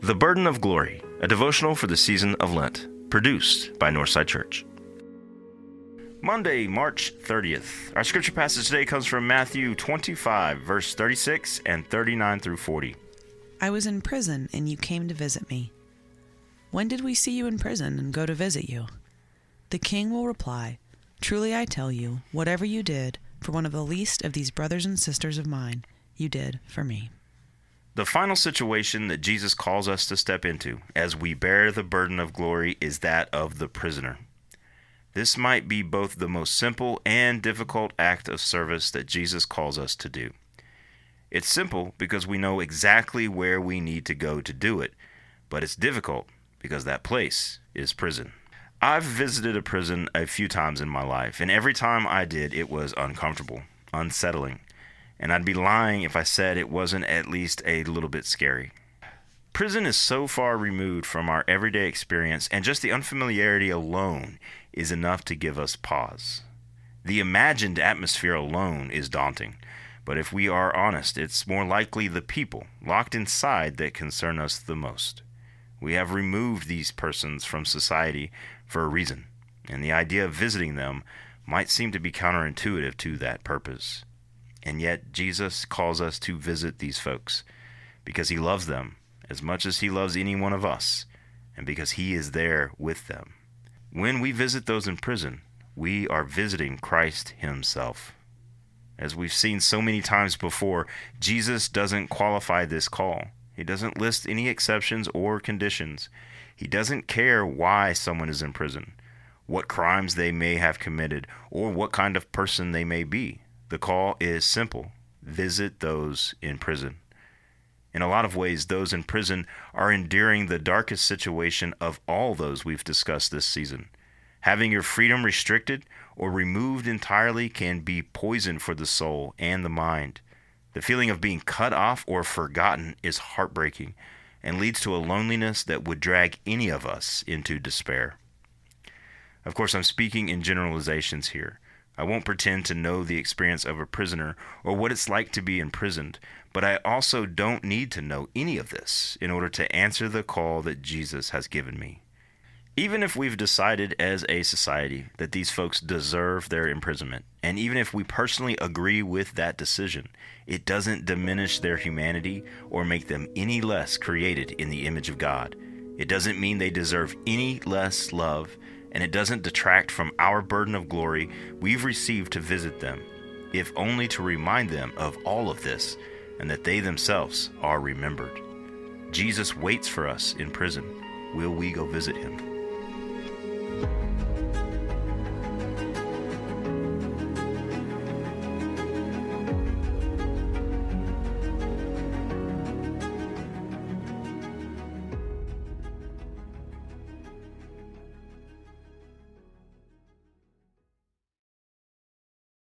The Burden of Glory, a devotional for the season of Lent, produced by Northside Church. Monday, March 30th. Our scripture passage today comes from Matthew 25, verse 36 and 39 through 40. I was in prison, and you came to visit me. When did we see you in prison and go to visit you? The king will reply, Truly I tell you, whatever you did for one of the least of these brothers and sisters of mine, you did for me. The final situation that Jesus calls us to step into as we bear the burden of glory is that of the prisoner. This might be both the most simple and difficult act of service that Jesus calls us to do. It's simple because we know exactly where we need to go to do it, but it's difficult because that place is prison. I've visited a prison a few times in my life, and every time I did, it was uncomfortable, unsettling. And I'd be lying if I said it wasn't at least a little bit scary. Prison is so far removed from our everyday experience, and just the unfamiliarity alone is enough to give us pause. The imagined atmosphere alone is daunting, but if we are honest, it's more likely the people locked inside that concern us the most. We have removed these persons from society for a reason, and the idea of visiting them might seem to be counterintuitive to that purpose. And yet, Jesus calls us to visit these folks because he loves them as much as he loves any one of us, and because he is there with them. When we visit those in prison, we are visiting Christ himself. As we've seen so many times before, Jesus doesn't qualify this call. He doesn't list any exceptions or conditions. He doesn't care why someone is in prison, what crimes they may have committed, or what kind of person they may be. The call is simple. Visit those in prison. In a lot of ways, those in prison are enduring the darkest situation of all those we've discussed this season. Having your freedom restricted or removed entirely can be poison for the soul and the mind. The feeling of being cut off or forgotten is heartbreaking and leads to a loneliness that would drag any of us into despair. Of course, I'm speaking in generalizations here. I won't pretend to know the experience of a prisoner or what it's like to be imprisoned, but I also don't need to know any of this in order to answer the call that Jesus has given me. Even if we've decided as a society that these folks deserve their imprisonment, and even if we personally agree with that decision, it doesn't diminish their humanity or make them any less created in the image of God. It doesn't mean they deserve any less love, and it doesn't detract from our burden of glory we've received to visit them, if only to remind them of all of this and that they themselves are remembered. Jesus waits for us in prison. Will we go visit him?